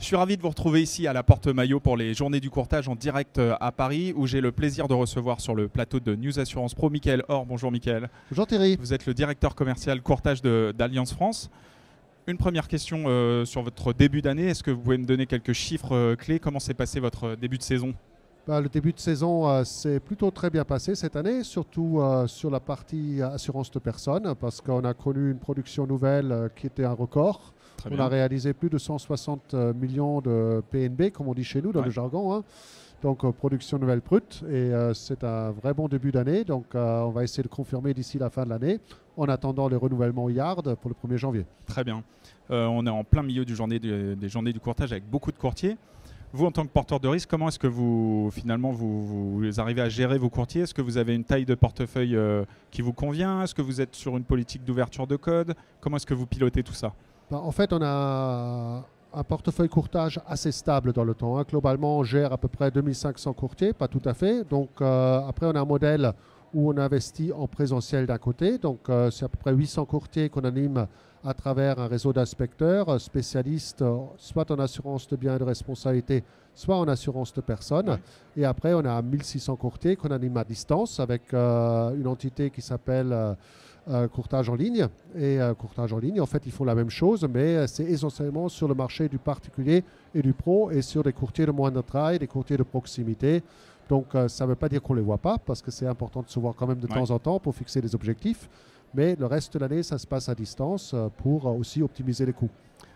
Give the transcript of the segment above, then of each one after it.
suis ravi de vous retrouver ici à la Porte Maillot pour les journées du courtage en direct à Paris, où j'ai le plaisir de recevoir sur le plateau de News Assurance Pro Mickaël Or. Bonjour Mickaël. Bonjour Thierry. Vous êtes le directeur commercial courtage d'Alliance France. Une première question sur votre début d'année. Est-ce que vous pouvez me donner quelques chiffres clés? Comment s'est passé votre début de saison? Le début de saison s'est plutôt très bien passé cette année, surtout sur la partie assurance de personnes, parce qu'on a connu une production nouvelle qui était un record. On a réalisé plus de 160 millions de PNB, comme on dit chez nous dans le jargon. Hein. Donc production nouvelle brute, et c'est un vrai bon début d'année. Donc on va essayer de confirmer d'ici la fin de l'année, en attendant les renouvellements Yard pour le 1er janvier. Très bien. On est en plein milieu des journées du courtage avec beaucoup de courtiers. Vous, en tant que porteur de risque, comment est-ce que vous arrivez à gérer vos courtiers? Est-ce que vous avez une taille de portefeuille qui vous convient? Est-ce que vous êtes sur une politique d'ouverture de code? Comment est-ce que vous pilotez tout ça? En fait, on a un portefeuille courtage assez stable dans le temps. Hein. Globalement, on gère à peu près 2500 courtiers, pas tout à fait. Donc après, on a un modèle où on investit en présentiel d'un côté. Donc c'est à peu près 800 courtiers qu'on anime à travers un réseau d'inspecteurs spécialistes, soit en assurance de biens et de responsabilité, soit en assurance de personnes. Ouais. Et après, on a 1600 courtiers qu'on anime à distance avec une entité qui s'appelle courtage en ligne. Et courtage en ligne, en fait, ils font la même chose, mais c'est essentiellement sur le marché du particulier et du pro et sur des courtiers de moindre taille, des courtiers de proximité. Donc, ça ne veut pas dire qu'on ne les voit pas, parce que c'est important de se voir quand même de temps en temps pour fixer des objectifs. Mais le reste de l'année, ça se passe à distance pour aussi optimiser les coûts.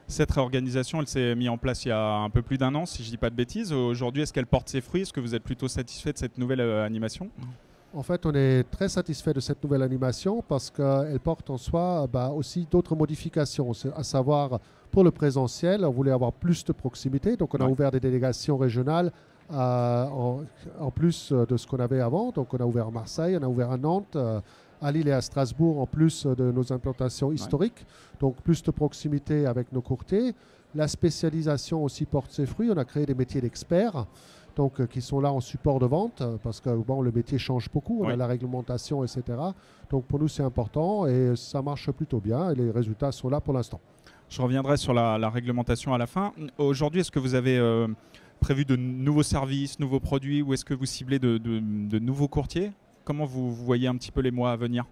Cette réorganisation, elle s'est mise en place il y a un peu plus d'un an, si je ne dis pas de bêtises. Aujourd'hui, est-ce qu'elle porte ses fruits? Est-ce que vous êtes plutôt satisfait de cette nouvelle animation? En fait, on est très satisfait de cette nouvelle animation parce qu'elle porte en soi aussi d'autres modifications, à savoir pour le présentiel, on voulait avoir plus de proximité, donc on a ouvert des délégations régionales en plus de ce qu'on avait avant. Donc on a ouvert à Marseille, on a ouvert à Nantes, à Lille et à Strasbourg, en plus de nos implantations historiques. Donc plus de proximité avec nos courtiers. La spécialisation aussi porte ses fruits. On a créé des métiers d'experts, donc qui sont là en support de vente, parce que bon, le métier change beaucoup. On a la réglementation, etc. Donc pour nous, c'est important et ça marche plutôt bien. Et les résultats sont là pour l'instant. Je reviendrai sur la réglementation à la fin. Aujourd'hui, est-ce que vous avez prévu de nouveaux services, nouveaux produits, ou est-ce que vous ciblez de nouveaux courtiers? Comment vous voyez un petit peu les mois à venir?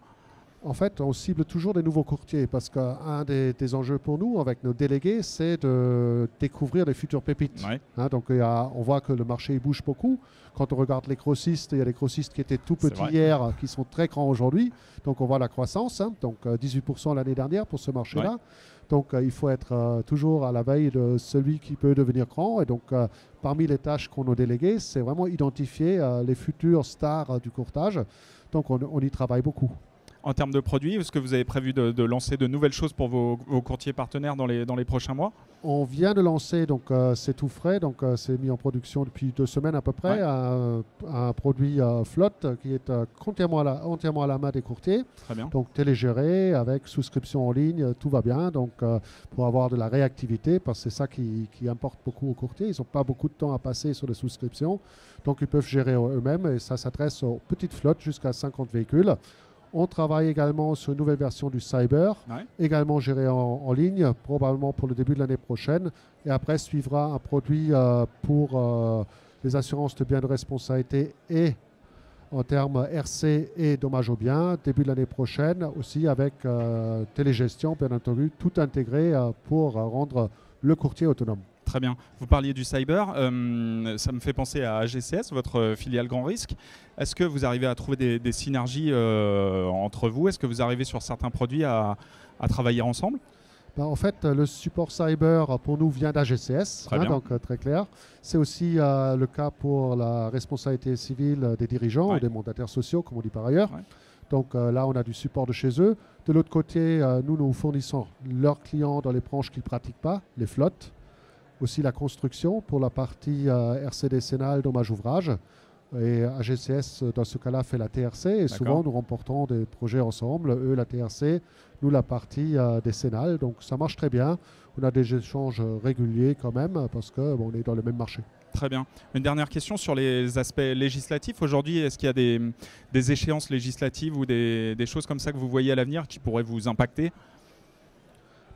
En fait, on cible toujours des nouveaux courtiers parce qu'un des enjeux pour nous, avec nos délégués, c'est de découvrir les futures pépites. Ouais. Hein, donc, on voit que le marché bouge beaucoup. Quand on regarde les grossistes, il y a des grossistes qui étaient tout petits hier, qui sont très grands aujourd'hui. Donc, on voit la croissance. Hein, donc, 18% l'année dernière pour ce marché-là. Ouais. Donc, il faut être toujours à la veille de celui qui peut devenir grand. Et donc, parmi les tâches qu'on a déléguées, c'est vraiment identifier les futures stars du courtage. Donc, on y travaille beaucoup. En termes de produits, est-ce que vous avez prévu de lancer de nouvelles choses pour vos courtiers partenaires dans les prochains mois? On vient de lancer, donc c'est tout frais, donc c'est mis en production depuis 2 semaines à peu près, un produit flotte qui est entièrement à la main des courtiers. Très bien. Donc télégéré, avec souscription en ligne, tout va bien, donc pour avoir de la réactivité, parce que c'est ça qui importe beaucoup aux courtiers. Ils n'ont pas beaucoup de temps à passer sur les souscriptions, donc ils peuvent gérer eux-mêmes et ça s'adresse aux petites flottes jusqu'à 50 véhicules. On travaille également sur une nouvelle version du Cyber, également géré en ligne, probablement pour le début de l'année prochaine. Et après, suivra un produit pour les assurances de biens de responsabilité et en termes RC et dommages aux biens, début de l'année prochaine, aussi avec télégestion, bien entendu, tout intégré pour rendre le courtier autonome. Très bien. Vous parliez du cyber, ça me fait penser à AGCS, votre filiale Grand Risque. Est-ce que vous arrivez à trouver des synergies entre vous? Est-ce que vous arrivez sur certains produits à travailler ensemble? En fait, le support cyber pour nous vient d'AGCS, donc très clair. C'est aussi le cas pour la responsabilité civile des dirigeants ou des mandataires sociaux, comme on dit par ailleurs. Donc là, on a du support de chez eux. De l'autre côté, nous fournissons leurs clients dans les branches qu'ils ne pratiquent pas, les flottes. Aussi la construction pour la partie RC décennale, dommage ouvrage. Et AGCS, dans ce cas-là, fait la TRC. Et souvent, nous remportons des projets ensemble. Eux, la TRC, nous, la partie décennale. Donc, ça marche très bien. On a des échanges réguliers quand même parce qu'on est dans le même marché. Très bien. Une dernière question sur les aspects législatifs. Aujourd'hui, est-ce qu'il y a des échéances législatives ou des choses comme ça que vous voyez à l'avenir qui pourraient vous impacter?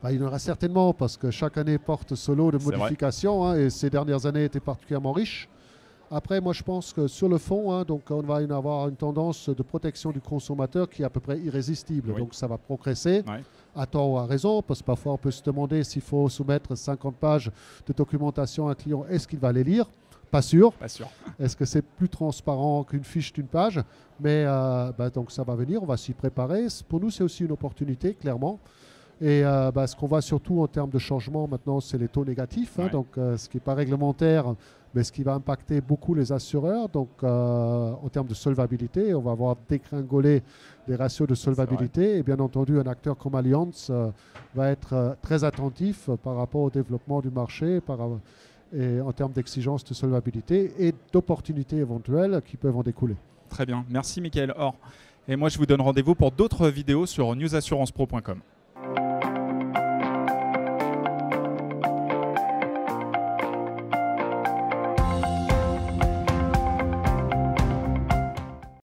Il y en aura certainement parce que chaque année porte son lot de modifications hein, et ces dernières années étaient particulièrement riches. Après, moi je pense que sur le fond, hein, donc, on va y avoir une tendance de protection du consommateur qui est à peu près irrésistible. Oui. Donc ça va progresser à tort ou à raison parce que parfois on peut se demander s'il faut soumettre 50 pages de documentation à un client, est-ce qu'il va les lire? Pas sûr. Pas sûr. Est-ce que c'est plus transparent qu'une fiche d'une page? Mais donc ça va venir, on va s'y préparer. Pour nous, c'est aussi une opportunité, clairement. Et ce qu'on voit surtout en termes de changement maintenant, c'est les taux négatifs. Hein, donc, ce qui n'est pas réglementaire, mais ce qui va impacter beaucoup les assureurs. Donc, en termes de solvabilité, on va voir dégringoler les ratios de solvabilité. Et bien entendu, un acteur comme Allianz va être très attentif par rapport au développement du marché et en termes d'exigence de solvabilité et d'opportunités éventuelles qui peuvent en découler. Très bien. Merci, Michael Or. Et moi, je vous donne rendez-vous pour d'autres vidéos sur newsassurancepro.com.